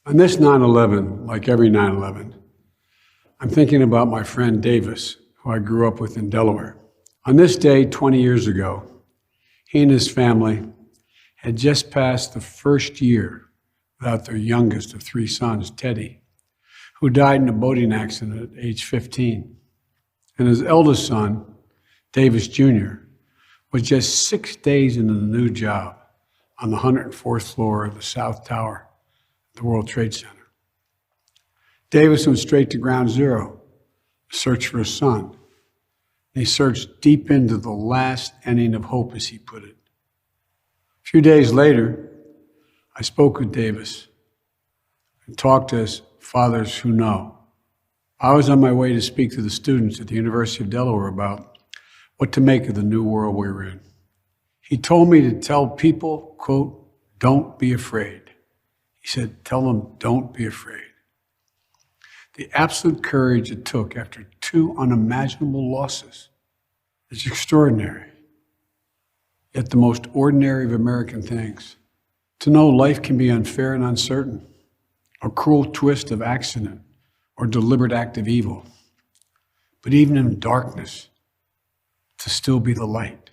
On this 9/11, like every 9/11, I'm thinking about my friend Davis, who I grew up with in Delaware. On this day 20 years ago, he and his family had just passed the first year without their youngest of three sons, Teddy, who died in a boating accident at age 15. And his eldest son, Davis Jr., was just 6 days into the new job on the 104th floor of the South Tower at the World Trade Center. Davis went straight to ground zero to search for his son. He searched deep into the last inning of hope, as he put it. A few days later, I spoke with Davis and talked to his fathers who know. I was on my way to speak to the students at the University of Delaware about what to make of the new world we were in. He told me to tell people, quote, "Don't be afraid." He said, "Tell them, don't be afraid." The absolute courage it took after two unimaginable losses is extraordinary. Yet the most ordinary of American things, to know life can be unfair and uncertain, a cruel twist of accident or deliberate act of evil. But even in darkness, to still be the light.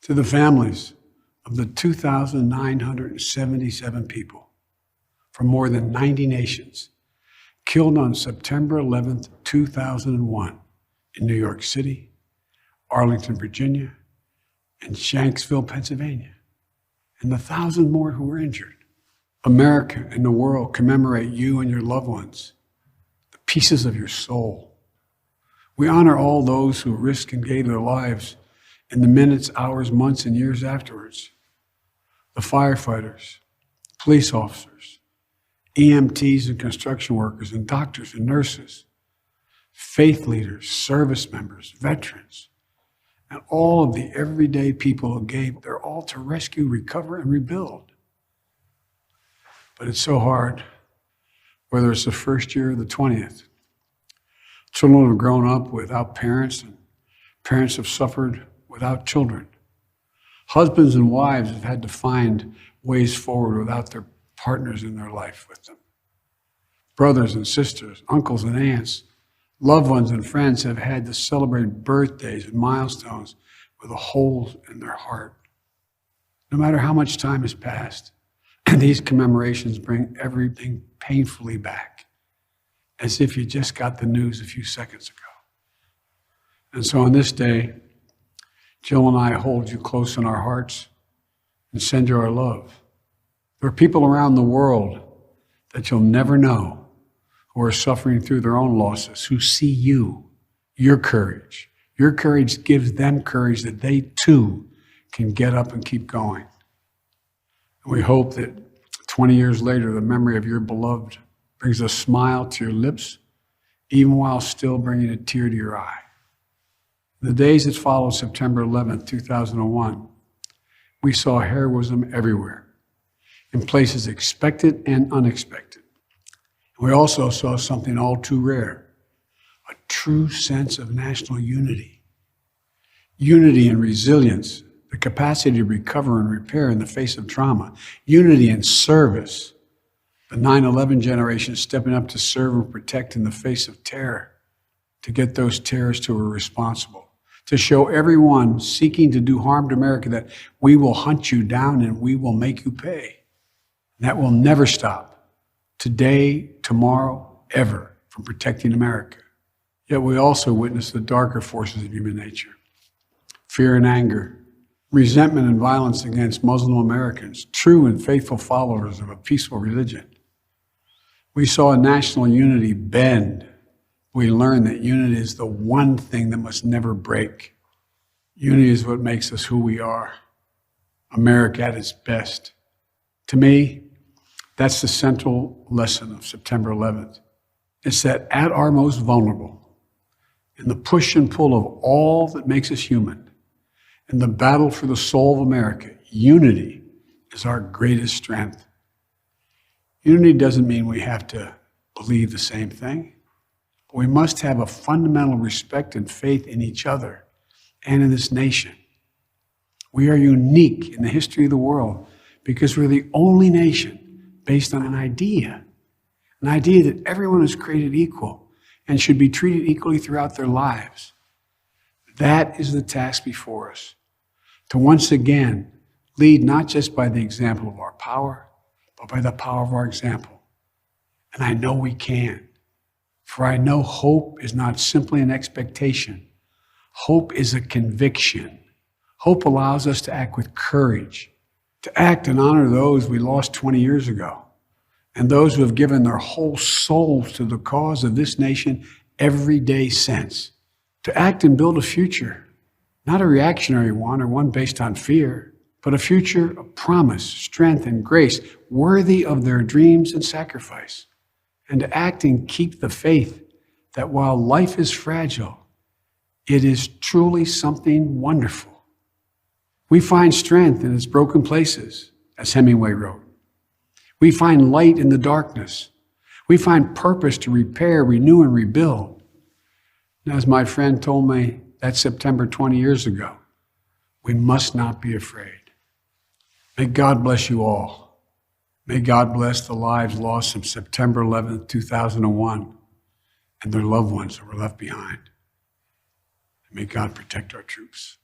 To the families of the 2,977 people from more than 90 nations killed on September 11th, 2001 in New York City, Arlington, Virginia, and Shanksville, Pennsylvania, and the 1,000 more who were injured. America and the world commemorate you and your loved ones, the pieces of your soul. We honor all those who risked and gave their lives in the minutes, hours, months, and years afterwards. The firefighters, police officers, EMTs and construction workers, and doctors and nurses, faith leaders, service members, veterans, and all of the everyday people who gave their all to rescue, recover, and rebuild. But it's so hard, whether it's the first year or the 20th. Children have grown up without parents, and parents have suffered without children. Husbands and wives have had to find ways forward without their partners in their life with them. Brothers and sisters, uncles and aunts, loved ones and friends have had to celebrate birthdays and milestones with a hole in their heart. No matter how much time has passed, these commemorations bring everything painfully back, as if you just got the news a few seconds ago. And so on this day, Jill and I hold you close in our hearts and send you our love. There are people around the world that you'll never know who are suffering through their own losses, who see you, your courage. Your courage gives them courage that they too can get up and keep going. And we hope that 20 years later, the memory of your beloved brings a smile to your lips, even while still bringing a tear to your eye. In the days that followed September 11th, 2001, we saw heroism everywhere, in places expected and unexpected. We also saw something all too rare, a true sense of national unity. Unity and resilience, the capacity to recover and repair in the face of trauma. Unity and service, the 9/11 generation stepping up to serve and protect in the face of terror, to get those terrorists who were responsible, to show everyone seeking to do harm to America that we will hunt you down and we will make you pay. That will never stop, today, tomorrow, ever, from protecting America. Yet we also witness the darker forces of human nature. Fear and anger, resentment and violence against Muslim Americans, true and faithful followers of a peaceful religion. We saw national unity bend. We learned that unity is the one thing that must never break. Unity is what makes us who we are, America at its best. To me, that's the central lesson of September 11th. It's that at our most vulnerable, in the push and pull of all that makes us human, in the battle for the soul of America, unity is our greatest strength. Unity doesn't mean we have to believe the same thing. But we must have a fundamental respect and faith in each other and in this nation. We are unique in the history of the world because we're the only nation based on an idea An idea that everyone is created equal and should be treated equally throughout their lives. That is the task before us, to once again lead not just by the example of our power, but by the power of our example. And I know we can, for I know hope is not simply an expectation. Hope is a conviction. Hope allows us to act with courage, to act and honor those we lost 20 years ago, and those who have given their whole souls to the cause of this nation every day since. To act and build a future, not a reactionary one or one based on fear, but a future of promise, strength, and grace, worthy of their dreams and sacrifice. And to act and keep the faith that while life is fragile, it is truly something wonderful. We find strength in its broken places, as Hemingway wrote. We find light in the darkness. We find purpose to repair, renew, and rebuild. And as my friend told me that September 20 years ago, we must not be afraid. May God bless you all. May God bless the lives lost on September 11th, 2001, and their loved ones that were left behind. And may God protect our troops.